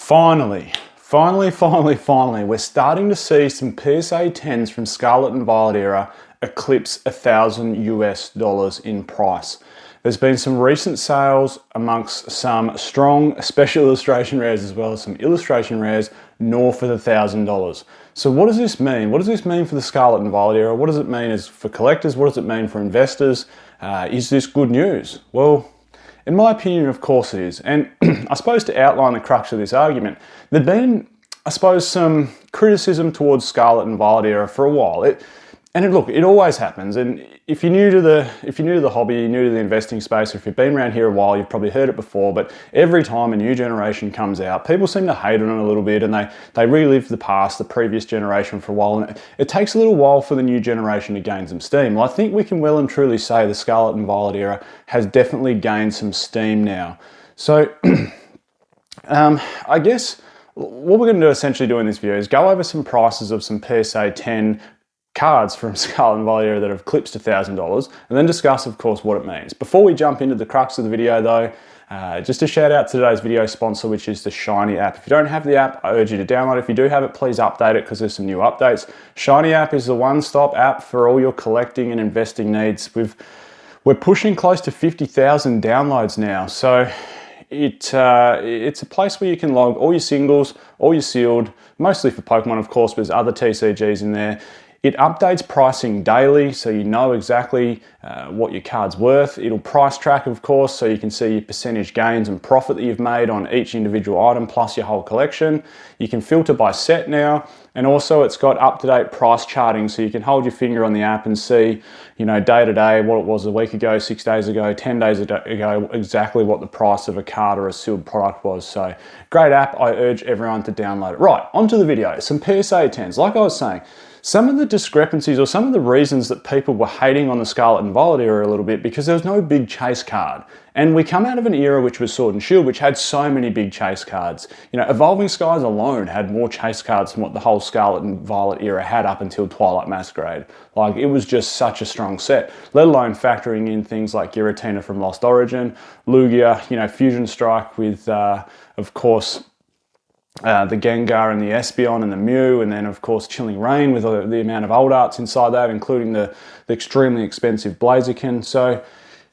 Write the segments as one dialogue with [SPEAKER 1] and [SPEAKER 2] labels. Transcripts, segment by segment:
[SPEAKER 1] Finally, we're starting to see some PSA 10s from Scarlet and Violet era eclipse $1,000 in price. There's been some recent sales amongst some strong special illustration rares as well as some illustration rares north of $1,000. So what does this mean? What does this mean for the Scarlet and Violet era? What does it mean for collectors? What does it mean for investors? Is this good news? Well, in my opinion, of course it is. And I suppose to outline the crux of this argument, there'd been, I suppose, some criticism towards Scarlet and Violet era for a while. Look, it always happens. And if you're new to the hobby, you're new to the investing space, or if you've been around here a while, you've probably heard it before. But every time a new generation comes out, people seem to hate on it a little bit, and they relive the past, the previous generation for a while. And it takes a little while for the new generation to gain some steam. Well, I think we can well and truly say the Scarlet and Violet era has definitely gained some steam now. So I guess what we're going to essentially do in this video is go over some prices of some PSA 10 cards from Scarlet and Violet era that have eclipsed $1,000, and then discuss, of course, what it means. Before we jump into the crux of the video though, just a shout out to today's video sponsor, which is the Shiny app. If you don't have the app, I urge you to download it. If you do have it, please update it because there's some new updates. Shiny app is the one-stop app for all your collecting and investing needs. We're pushing close to 50,000 downloads now, so it's a place where you can log all your singles, all your sealed, mostly for Pokemon, of course, but there's other TCGs in there. It updates pricing daily, so you know exactly what your card's worth. It'll price track, of course, so you can see your percentage gains and profit that you've made on each individual item, plus your whole collection. You can filter by set now, and also it's got up-to-date price charting, so you can hold your finger on the app and see, you know, day to day, what it was a week ago, 6 days ago, 10 days ago, exactly what the price of a card or a sealed product was. So, great app. I urge everyone to download it. Right, onto the video. Some PSA 10s. Like I was saying, some of the discrepancies or some of the reasons that people were hating on the Scarlet and Violet era a little bit, because there was no big chase card. And we come out of an era which was Sword and Shield, which had so many big chase cards. You know, Evolving Skies alone had more chase cards than what the whole Scarlet and Violet era had up until Twilight Masquerade. Like, it was just such a strong set, let alone factoring in things like Giratina from Lost Origin, Lugia, you know, Fusion Strike with, of course, the Gengar and the Espeon and the Mew, and then of course Chilling Reign with the amount of old arts inside that, including the extremely expensive Blaziken. So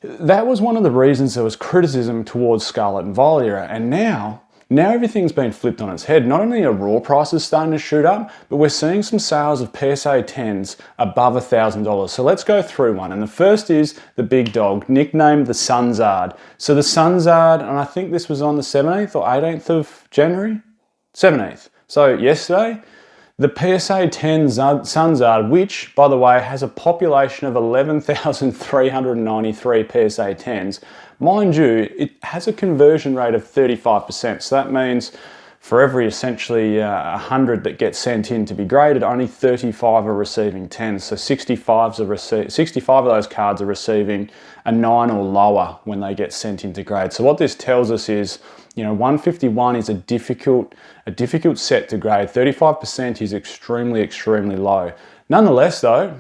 [SPEAKER 1] that was one of the reasons there was criticism towards Scarlet and Violet era. And now everything's been flipped on its head. Not only are raw prices starting to shoot up, but we're seeing some sales of PSA 10s above $1,000. So let's go through one. And the first is the big dog, nicknamed the Sunzard. So the Sunzard, and I think this was on the 17th or 18th of January? 17th. So yesterday, the PSA 10 Sunzard, which, by the way, has a population of 11,393 PSA 10s. Mind you, it has a conversion rate of 35%. So that means for every essentially 100 that get sent in to be graded, only 35 are receiving 10s. So 65 of those cards are receiving a 9 or lower when they get sent into grade. So what this tells us is, you know, 151 is a difficult set to grade. 35% is extremely low. Nonetheless, though,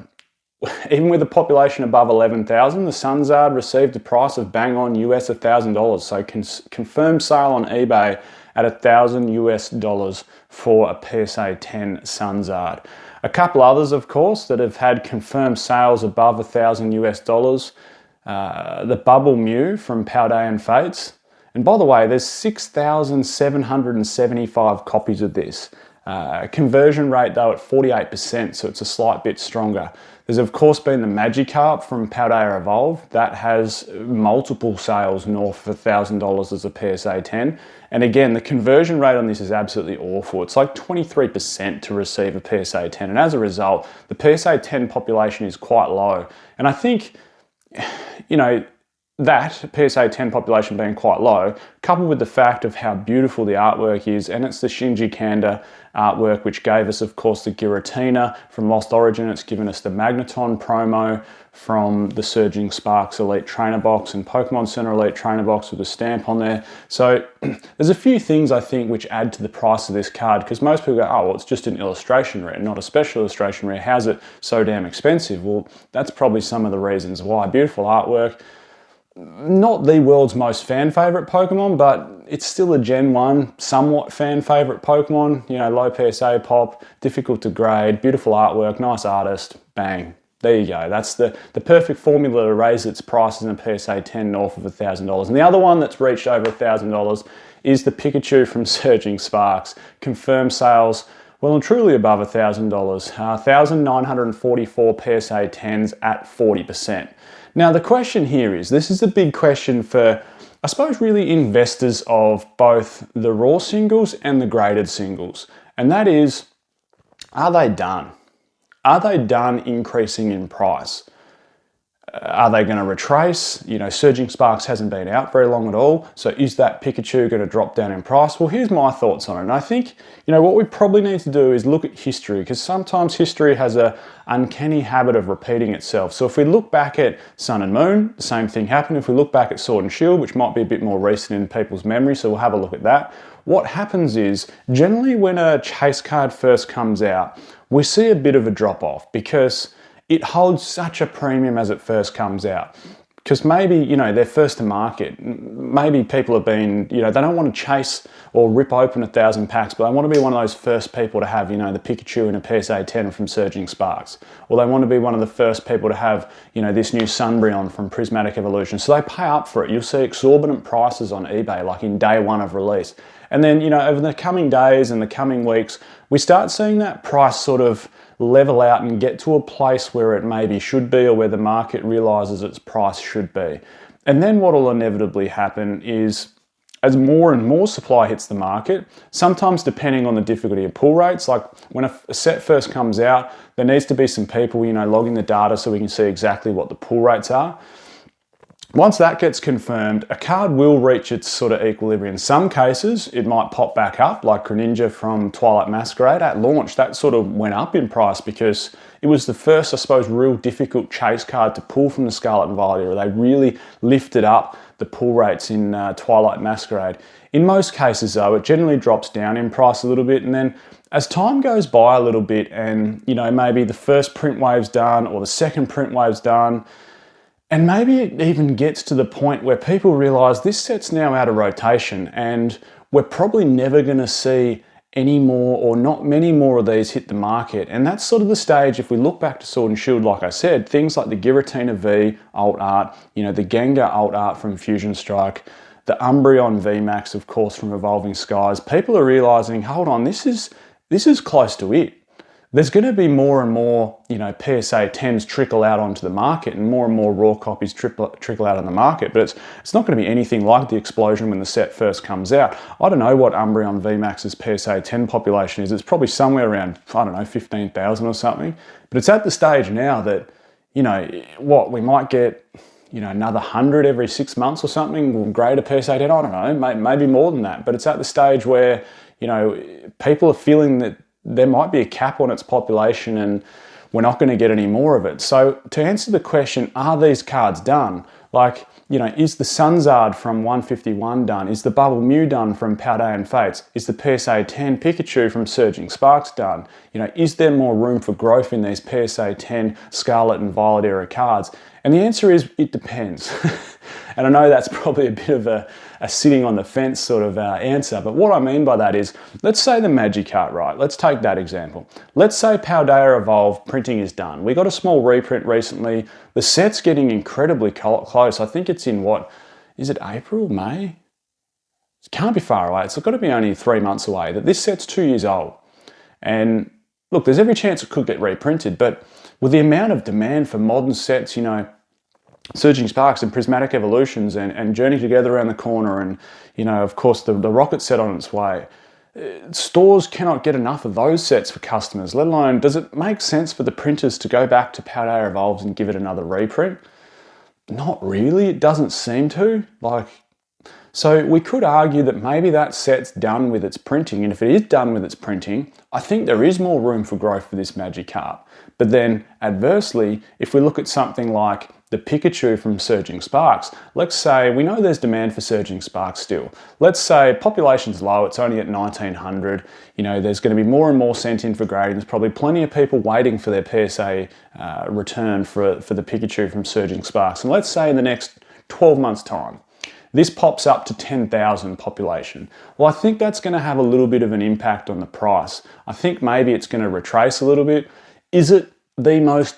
[SPEAKER 1] even with a population above 11,000, the Sunzard received a price of bang on US $1,000. So confirmed sale on eBay at $1,000 for a PSA 10 Sunzard. A couple others, of course, that have had confirmed sales above $1,000. The Bubble Mew from Paldean Fates. And by the way, there's 6,775 copies of this. Conversion rate though at 48%, so it's a slight bit stronger. There's of course been the Magikarp from Paldea Evolve. That has multiple sales north of $1,000 as a PSA 10. And again, the conversion rate on this is absolutely awful. It's like 23% to receive a PSA 10. And as a result, the PSA 10 population is quite low. And I think, you know, that PSA 10 population being quite low, coupled with the fact of how beautiful the artwork is, and it's the Shinji Kanda artwork, which gave us, of course, the Giratina from Lost Origin. It's given us the Magneton promo from the Surging Sparks Elite Trainer Box and Pokemon Center Elite Trainer Box with a stamp on there. So there's a few things, I think, which add to the price of this card, because most people go, oh, well, it's just an illustration rare, not a special illustration rare. How's it so damn expensive? Well, that's probably some of the reasons why. Beautiful artwork. not the world's most fan favorite Pokemon, but it's still a Gen 1, somewhat fan favorite Pokemon. You know, low PSA pop, difficult to grade, beautiful artwork, nice artist, bang. There you go. That's the perfect formula to raise its prices in a PSA 10 north of $1,000. And the other one that's reached over $1,000 is the Pikachu from Surging Sparks. Confirmed sales well and truly above $1,000. 1,944 PSA 10s at 40%. Now the question here is, this is the big question for, I suppose, really investors of both the raw singles and the graded singles. And that is, are they done? Are they done increasing in price? Are they going to retrace? You know, Surging Sparks hasn't been out very long at all. So is that Pikachu going to drop down in price? Well, here's my thoughts on it. And I think, you know, what we probably need to do is look at history, because sometimes history has a uncanny habit of repeating itself. So if we look back at Sun and Moon, the same thing happened. If we look back at Sword and Shield, which might be a bit more recent in people's memory, so we'll have a look at that. What happens is, generally when a chase card first comes out, we see a bit of a drop off because it holds such a premium as it first comes out. Because maybe, you know, they're first to market. Maybe people have been, you know, they don't want to chase or rip open 1,000 packs, but they want to be one of those first people to have, you know, the Pikachu in a PSA 10 from Surging Sparks. Or they want to be one of the first people to have, you know, this new Sunbreon from Prismatic Evolution. So they pay up for it. You'll see exorbitant prices on eBay, like in day one of release. And then, you know, over the coming days and the coming weeks, we start seeing that price sort of level out and get to a place where it maybe should be, or where the market realizes its price should be. And then what will inevitably happen is, as more and more supply hits the market, sometimes depending on the difficulty of pull rates, like when a set first comes out, there needs to be some people, you know, logging the data so we can see exactly what the pull rates are. Once that gets confirmed, a card will reach its sort of equilibrium. In some cases, it might pop back up, like Greninja from Twilight Masquerade. At launch, that sort of went up in price because it was the first, I suppose, real difficult chase card to pull from the Scarlet and Violet era. They really lifted up the pull rates in Twilight Masquerade. In most cases, though, it generally drops down in price a little bit, and then as time goes by a little bit and, you know, maybe the first print wave's done or the second print wave's done, and maybe it even gets to the point where people realize this set's now out of rotation and we're probably never going to see any more, or not many more of these hit the market. And that's sort of the stage, if we look back to Sword and Shield, like I said, things like the Giratina V alt art, you know, the Gengar alt art from Fusion Strike, the Umbreon VMAX, of course, from Evolving Skies. People are realizing, hold on, this is close to it. There's going to be more and more, you know, PSA 10s trickle out onto the market, and more raw copies trickle out on the market. But it's not going to be anything like the explosion when the set first comes out. I don't know what Umbreon VMAX's PSA 10 population is. It's probably somewhere around, I don't know, 15,000 or something. But it's at the stage now that, you know, what, we might get, you know, another 100 every 6 months or something, will grade a PSA 10, I don't know, maybe more than that. But it's at the stage where, you know, people are feeling that there might be a cap on its population and we're not going to get any more of it. So to answer the question, are these cards done? Like, you know, is the Sunzard from 151 done? Is the Bubble Mew done from Paldean Fates? Is the PSA 10 Pikachu from Surging Sparks done? You know, is there more room for growth in these PSA 10 Scarlet and Violet era cards? And the answer is, it depends. And I know that's probably a bit of a sitting on the fence sort of answer, but what I mean by that is, let's say the Magikarp, right? Let's take that example. Let's say Paldea Evolve printing is done. We got a small reprint recently. The set's getting incredibly close. I think it's in what, is it April, May? It can't be far away. It's got to be only 3 months away. That this set's 2 years old. And look, there's every chance it could get reprinted, but with the amount of demand for modern sets, you know, Surging Sparks and Prismatic Evolutions and Journey Together around the corner, and, you know, of course, the Rocket set on its way. Stores cannot get enough of those sets for customers, let alone, does it make sense for the printers to go back to Paldea Evolves and give it another reprint? Not really, it doesn't seem to. So we could argue that maybe that set's done with its printing, and if it is done with its printing, I think there is more room for growth for this Magikarp. But then, adversely, if we look at something like the Pikachu from Surging Sparks, let's say, we know there's demand for Surging Sparks still. Let's say population's low, it's only at 1,900, you know, there's going to be more and more sent in for grading. There's probably plenty of people waiting for their PSA return for the Pikachu from Surging Sparks. And let's say in the next 12 months time, this pops up to 10,000 population. Well, I think that's going to have a little bit of an impact on the price. I think maybe it's going to retrace a little bit. Is it the most,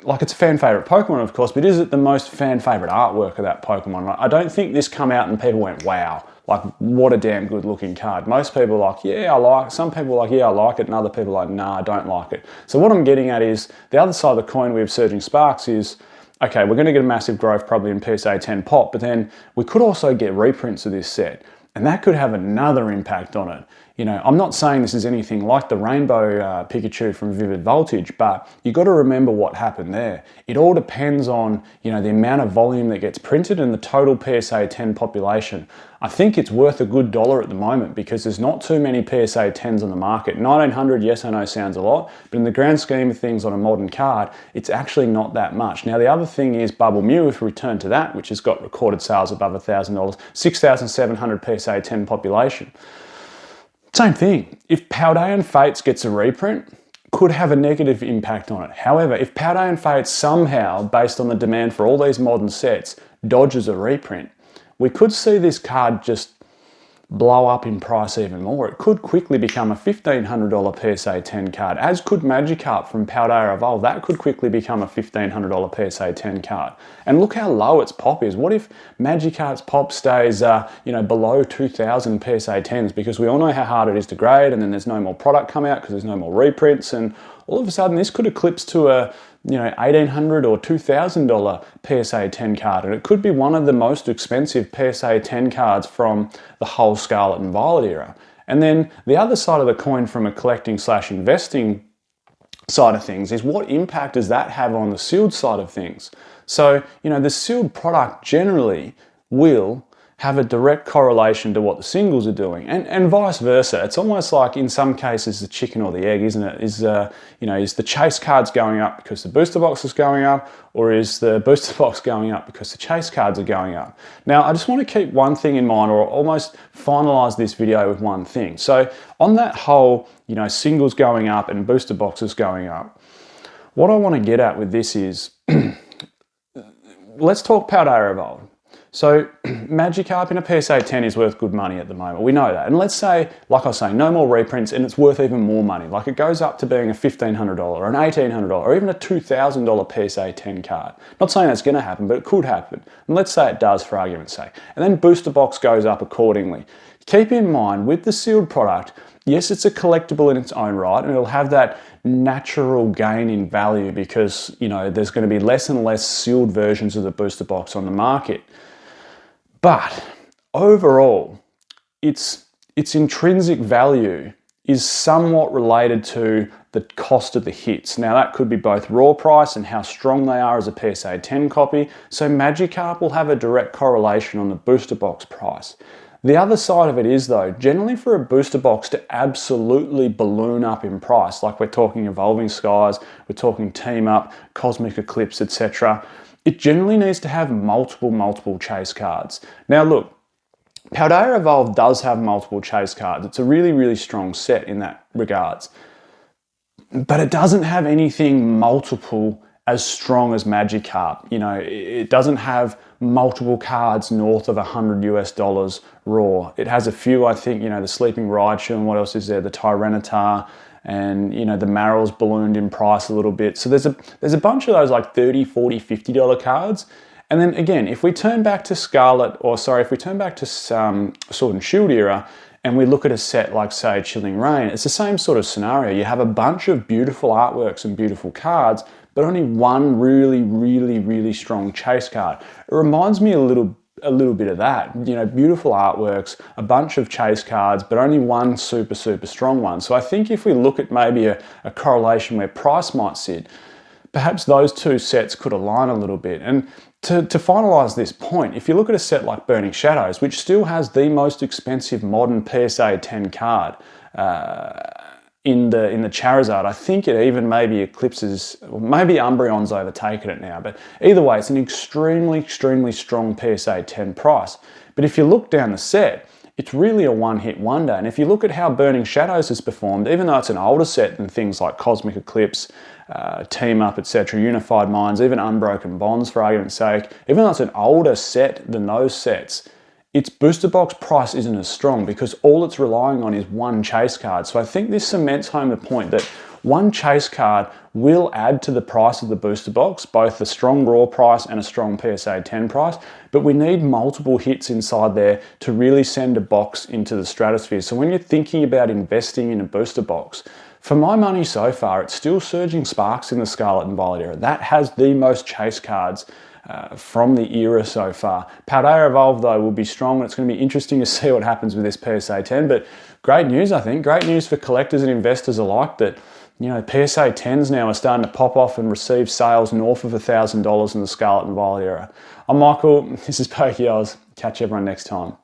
[SPEAKER 1] like, it's a fan favorite Pokemon, of course, but is it the most fan favorite artwork of that Pokemon? I don't think this come out and people went, wow, like, what a damn good looking card. Most people are like, yeah, I like it. Some people are like, yeah, I like it. And other people are like, nah, I don't like it. So what I'm getting at is the other side of the coin with Surging Sparks is, okay, we're going to get a massive growth probably in PSA 10 pop, but then we could also get reprints of this set, and that could have another impact on it. You know, I'm not saying this is anything like the Rainbow Pikachu from Vivid Voltage, but you got to remember what happened there. It all depends on, you know, the amount of volume that gets printed and the total PSA 10 population. I think it's worth a good $1 at the moment because there's not too many PSA 10s on the market. 1900, yes, I know sounds a lot, but in the grand scheme of things on a modern card, it's actually not that much. Now, the other thing is Bubble Mew, if we return to that, which has got recorded sales above $1,000, 6,700 PSA 10 population. Same thing. If Paldean Fates gets a reprint, could have a negative impact on it. However, if Paldean Fates somehow, based on the demand for all these modern sets, dodges a reprint, we could see this card just blow up in price even more. It could quickly become a $1,500 PSA 10 card, as could Magikarp from Paldea Evolve. That could quickly become a $1,500 PSA 10 card. And look how low its pop is. What if Magikarp's pop stays below 2,000 PSA 10s? Because we all know how hard it is to grade, and then there's no more product come out because there's no more reprints, and all of a sudden this could eclipse to a $1,800 or $2,000 PSA 10 card, and it could be one of the most expensive PSA 10 cards from the whole Scarlet and Violet era. And then the other side of the coin from a collecting/investing side of things is what impact does that have on the sealed side of things? So, the sealed product generally will have a direct correlation to what the singles are doing, and vice versa. It's almost like in some cases the chicken or the egg, isn't it? Is the chase cards going up because the booster box is going up, or is the booster box going up because the chase cards are going up? Now, I just want to keep one thing in mind, or almost finalize this video with one thing. So on that whole, singles going up and booster boxes going up, what I want to get at with this is, let's talk Paldea Evolve. So Magikarp in a PSA 10 is worth good money at the moment. We know that. And let's say, like I was saying, no more reprints and it's worth even more money. Like it goes up to being a $1,500 or an $1,800 or even a $2,000 PSA 10 card. Not saying that's going to happen, but it could happen. And let's say it does for argument's sake. And then booster box goes up accordingly. Keep in mind with the sealed product, yes, it's a collectible in its own right, and it'll have that natural gain in value because, there's going to be less and less sealed versions of the booster box on the market. But overall, its intrinsic value is somewhat related to the cost of the hits. Now that could be both raw price and how strong they are as a PSA 10 copy. So Magikarp will have a direct correlation on the booster box price. The other side of it is though, generally for a booster box to absolutely balloon up in price, like we're talking Evolving Skies, we're talking Team Up, Cosmic Eclipse, etc., it generally needs to have multiple chase cards. Now look, Paldea Evolve does have multiple chase cards. It's a really, really strong set in that regards. But it doesn't have anything multiple as strong as Magikarp. It doesn't have multiple cards north of $100 raw. It has a few, I think, the Sleeping Raichu, and what else is there? The Tyranitar, and the Marrow's ballooned in price a little bit. So there's a bunch of those like $30, $40, $50 cards. And then again, if we turn back to Sword and Shield era, and we look at a set like, say, Chilling Reign, it's the same sort of scenario. You have a bunch of beautiful artworks and beautiful cards, but only one really, really, really strong chase card. It reminds me a little bit of that. Beautiful artworks, a bunch of chase cards, but only one super, super strong one. So I think if we look at maybe a correlation where price might sit, perhaps those two sets could align a little bit. And to finalize this point, if you look at a set like Burning Shadows, which still has the most expensive modern PSA 10 card, in the Charizard, I think it even maybe eclipses, or maybe Umbreon's overtaken it now, but either way, it's an extremely, extremely strong PSA 10 price. But if you look down the set, it's really a one-hit wonder. And if you look at how Burning Shadows has performed, even though it's an older set than things like Cosmic Eclipse, Team Up, etc., Unified Minds, even Unbroken Bonds for argument's sake, even though it's an older set than those sets, its booster box price isn't as strong because all it's relying on is one chase card. So I think this cements home the point that one chase card will add to the price of the booster box, both a strong raw price and a strong PSA 10 price, but we need multiple hits inside there to really send a box into the stratosphere. So when you're thinking about investing in a booster box, for my money so far, it's still Surging Sparks in the Scarlet and Violet era. That has the most chase cards from the era so far. Paldea Evolve though will be strong, and it's going to be interesting to see what happens with this PSA 10, but great news, I think. Great news for collectors and investors alike that, you know, PSA 10s now are starting to pop off and receive sales north of $1,000 in the Scarlet and Violet era. I'm Michael, this is Pokey Oz. Catch everyone next time.